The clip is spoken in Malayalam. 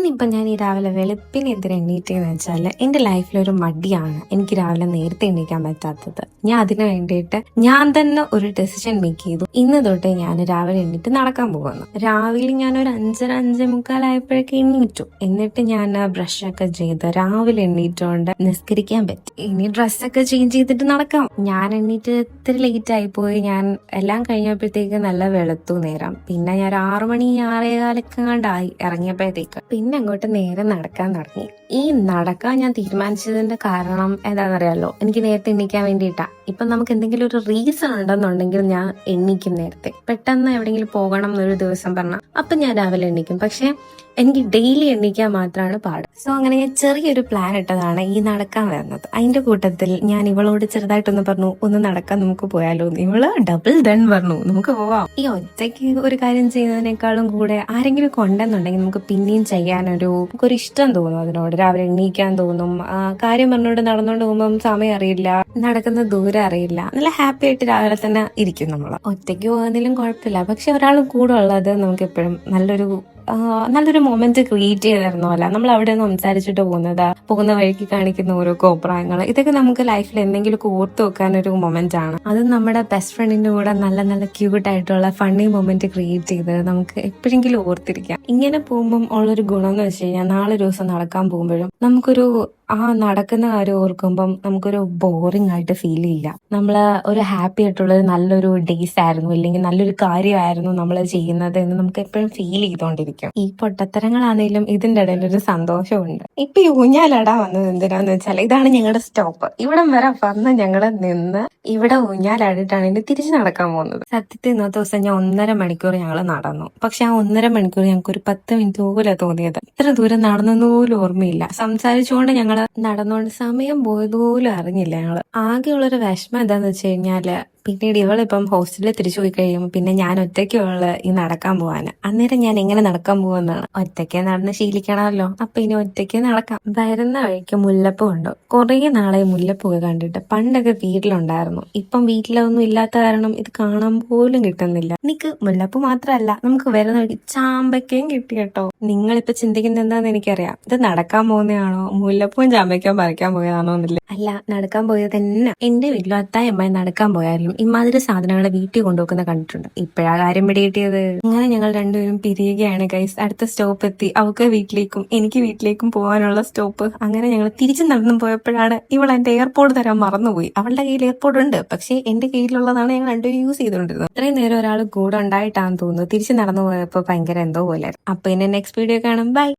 ഇന്നിപ്പം ഞാൻ ഈ രാവിലെ വെളുപ്പിന് എന്തിനാ എണ്ണീറ്റെന്ന് വെച്ചാൽ എൻ്റെ ലൈഫിലൊരു മടിയാണ് എനിക്ക് രാവിലെ നേരത്തെ എണ്ണീക്കാൻ പറ്റാത്തത്. ഞാൻ അതിന് വേണ്ടിയിട്ട് ഞാൻ തന്നെ ഒരു ഡെസിഷൻ മേക്ക് ചെയ്തു. ഇന്ന് തൊട്ട് ഞാൻ രാവിലെ എണ്ണീറ്റ് നടക്കാൻ പോകുന്നു. രാവിലെ ഞാൻ ഒരു 5:30 എണ്ണീറ്റു. എന്നിട്ട് ഞാൻ ബ്രഷൊക്കെ ചെയ്ത് രാവിലെ എണ്ണീറ്റുകൊണ്ട് നിസ്കരിക്കാൻ പറ്റി. ഇനി ഡ്രസ്സൊക്കെ ചേഞ്ച് ചെയ്തിട്ട് നടക്കാം. ഞാൻ എണ്ണീറ്റ് ഇത്തിരി ലേറ്റ് ആയിപ്പോയി. ഞാൻ എല്ലാം കഴിഞ്ഞപ്പോഴത്തേക്ക് നല്ല വെളുത്തു നേരം. പിന്നെ ഞാൻ 6 മണി 6:15 ഇറങ്ങിയപ്പോഴത്തേക്ക് പിന്നെ അങ്ങോട്ട് നേരെ നടക്കാൻ തുടങ്ങി. ഈ നടക്കാൻ ഞാൻ തീരുമാനിച്ചതിന്റെ കാരണം എന്താണെന്നറിയാലോ, എനിക്ക് നേരത്തെ എണ്ണിക്കാൻ വേണ്ടിയിട്ടാ. ഇപ്പൊ നമുക്ക് എന്തെങ്കിലും ഒരു റീസൺ ഉണ്ടെന്നുണ്ടെങ്കിൽ ഞാൻ എണ്ണിക്കും നേരത്തെ. പെട്ടെന്ന് എവിടെയെങ്കിലും പോകണം എന്നൊരു ദിവസം പറഞ്ഞാൽ അപ്പൊ ഞാൻ രാവിലെ എണ്ണിക്കും. പക്ഷെ എനിക്ക് ഡെയിലി എണ്ണിക്കാൻ മാത്രമാണ് പാട്. സോ അങ്ങനെ ഞാൻ ചെറിയൊരു പ്ലാൻ ഇട്ടതാണ് ഈ നടക്കാൻ വരുന്നത്. അതിന്റെ കൂട്ടത്തിൽ ഞാൻ ഇവളോട് ചെറുതായിട്ടൊന്ന് പറഞ്ഞു, ഒന്ന് നടക്കാൻ നമുക്ക് പോയാലോ. ഇവള് ഡബിൾ ഡൺ പറഞ്ഞു, നമുക്ക് പോവാം. ഈ ഒറ്റയ്ക്ക് ഒരു കാര്യം ചെയ്യുന്നതിനേക്കാളും കൂടെ ആരെങ്കിലും കൊണ്ടെന്നുണ്ടെങ്കിൽ നമുക്ക് പിന്നെയും നമുക്കൊരു ഇഷ്ടം തോന്നും അതിനോട്. രാവിലെ എണ്ണീക്കാൻ തോന്നും. കാര്യം പറഞ്ഞോണ്ട് നടന്നോണ്ട് പോകുമ്പോൾ സമയം അറിയില്ല, നടക്കുന്ന ദൂരം അറിയില്ല. നല്ല ഹാപ്പി ആയിട്ട് രാവിലെ തന്നെ ഇരിക്കും നമ്മൾ. ഒറ്റയ്ക്ക് പോകുന്നതിലും കുഴപ്പമില്ല, പക്ഷെ ഒരാൾ കൂടെ ഉള്ളത് നമുക്ക് എപ്പോഴും നല്ലൊരു മൊമെന്റ് ക്രിയേറ്റ് ചെയ്ത് തരുന്ന പോലെ. നമ്മൾ അവിടെ നിന്ന് സംസാരിച്ചിട്ട് പോകുന്ന വഴിക്ക് കാണിക്കുന്ന ഓരോ കോപ്രായങ്ങൾ, ഇതൊക്കെ നമുക്ക് ലൈഫിൽ എന്തെങ്കിലും ഓർത്ത് വെക്കാൻ ഒരു മൊമെന്റ് ആണ്. അത് നമ്മുടെ ബെസ്റ്റ് ഫ്രണ്ടിന്റെ കൂടെ നല്ല നല്ല ക്യൂട്ട് ആയിട്ടുള്ള ഫണ്ണി മൊമെന്റ് ക്രിയേറ്റ് ചെയ്ത് നമുക്ക് എപ്പോഴെങ്കിലും ഓർത്തിരിക്കാം. ഇങ്ങനെ പോകുമ്പോൾ ഉള്ളൊരു ഗുണം എന്ന് വെച്ച് കഴിഞ്ഞാൽ നാളെ ദിവസം നടക്കാൻ പോകുമ്പോഴും നമുക്കൊരു നടക്കുന്ന കാര്യം ഓർക്കുമ്പം നമുക്കൊരു ബോറിംഗ് ആയിട്ട് ഫീൽ ചെയ്യില്ല. നമ്മള് ഒരു ഹാപ്പി ആയിട്ടുള്ള നല്ലൊരു ഡേയ്സ് ആയിരുന്നു, അല്ലെങ്കിൽ നല്ലൊരു കാര്യമായിരുന്നു നമ്മൾ ചെയ്യുന്നത് എന്ന് നമുക്ക് എപ്പോഴും ഫീൽ ചെയ്തോണ്ടിരിക്കും. ഈ പൊട്ടത്തരങ്ങളാണെങ്കിലും ഇതിന്റെ ഇടയിൽ ഒരു സന്തോഷമുണ്ട്. ഇപ്പൊ ഈ ഊഞ്ഞാലടാ വന്നത് എന്തിനാന്ന് വെച്ചാൽ, ഇതാണ് ഞങ്ങളുടെ സ്റ്റോപ്പ്. ഇവിടം വരെ വന്ന് ഞങ്ങള് നിന്ന് ഇവിടെ ഊഞ്ഞാലാടിട്ടാണ് ഇനി തിരിച്ചു നടക്കാൻ പോകുന്നത്. സത്യത്തിൽ ഇന്നത്തെ ദിവസം ഞാൻ 1.5 മണിക്കൂർ ഞങ്ങൾ നടന്നു. പക്ഷെ ആ 1.5 മണിക്കൂർ ഞങ്ങൾക്ക് ഒരു 10 മിനിറ്റ് പോലെ തോന്നിയത്. ഇത്ര ദൂരം നടന്നെന്ന് പോലും ഓർമ്മയില്ല. സംസാരിച്ചുകൊണ്ട് ഞങ്ങള് നടന്നുകൊണ്ട് സമയം പോയതുപോലും അറിഞ്ഞില്ല. ഞങ്ങള് ആകെയുള്ളൊരു വിഷമം എന്താന്ന് വെച്ച് കഴിഞ്ഞാല്, പിന്നീട് ഇവളിപ്പം ഹോസ്റ്റലിൽ തിരിച്ചു പോയി കഴിയുമ്പോൾ പിന്നെ ഞാൻ ഒറ്റയ്ക്കുള്ള ഈ നടക്കാൻ പോവാന്. അന്നേരം ഞാൻ എങ്ങനെ നടക്കാൻ പോവെന്നാണ്. ഒറ്റയ്ക്ക് നടന്ന് ശീലിക്കണമല്ലോ, അപ്പൊ ഇനി ഒറ്റയ്ക്ക് നടക്കാം. വരുന്ന വഴിക്ക് മുല്ലപ്പൂ ഉണ്ട്. കുറെ നാളെ മുല്ലപ്പൂ കണ്ടിട്ട്. പണ്ടൊക്കെ വീട്ടിലുണ്ടായിരുന്നു, ഇപ്പം വീട്ടിലൊന്നും ഇല്ലാത്ത കാരണം ഇത് കാണാൻ പോലും കിട്ടുന്നില്ല. എനിക്ക് മുല്ലപ്പൂ മാത്രമല്ല, നമുക്ക് വരുന്ന വഴിക്ക് ചാമ്പയ്ക്കയും കിട്ടി കേട്ടോ. നിങ്ങളിപ്പൊ ചിന്തിക്കുന്നത് എന്താന്ന് എനിക്കറിയാം. ഇത് നടക്കാൻ പോകുന്നതാണോ, മുല്ലപ്പൂവും ചാമ്പയ്ക്കയും പറിക്കാൻ പോയതാണോ എന്നില്ല. അല്ല, നടക്കാൻ പോയത് തന്നെ. എന്റെ വീട്ടിലും അത്തായി അമ്മായി നടക്കാൻ പോയാലും ഇമാതിരി സാധനങ്ങളെ വീട്ടിൽ കൊണ്ടുവെക്കുന്ന കണ്ടിട്ടുണ്ട്. ഇപ്പോഴാ കാര്യം പിടികിട്ടിയത്. അങ്ങനെ ഞങ്ങൾ രണ്ടുപേരും പിരിയുകയാണ് ഗൈസ്. അടുത്ത സ്റ്റോപ്പ് എത്തി. അവൾക്ക് വീട്ടിലേക്കും എനിക്ക് വീട്ടിലേക്കും പോകാനുള്ള സ്റ്റോപ്പ്. അങ്ങനെ ഞങ്ങൾ തിരിച്ചു നടന്നു പോയപ്പോഴാണ് ഇവൾ എന്റെ എയർപോർട്ട് തരാൻ മറന്നുപോയി. അവളുടെ കയ്യിൽ എയർപോർട്ട് ഉണ്ട്, പക്ഷേ എന്റെ കയ്യിലുള്ളതാണ് ഞങ്ങൾ രണ്ടുപേരും യൂസ് ചെയ്തുകൊണ്ടിരുന്നത്. ഇത്രയും നേരം ഒരാൾ കൂടെ ഉണ്ടായിട്ടാണെന്ന് തോന്നുന്നു. തിരിച്ചു നടന്നു പോയപ്പോ ഭയങ്കര എന്തോ പോലെ. അപ്പൊ ഇന്നെ നെക്സ്റ്റ് വീഡിയോ കാണാം. ബൈ.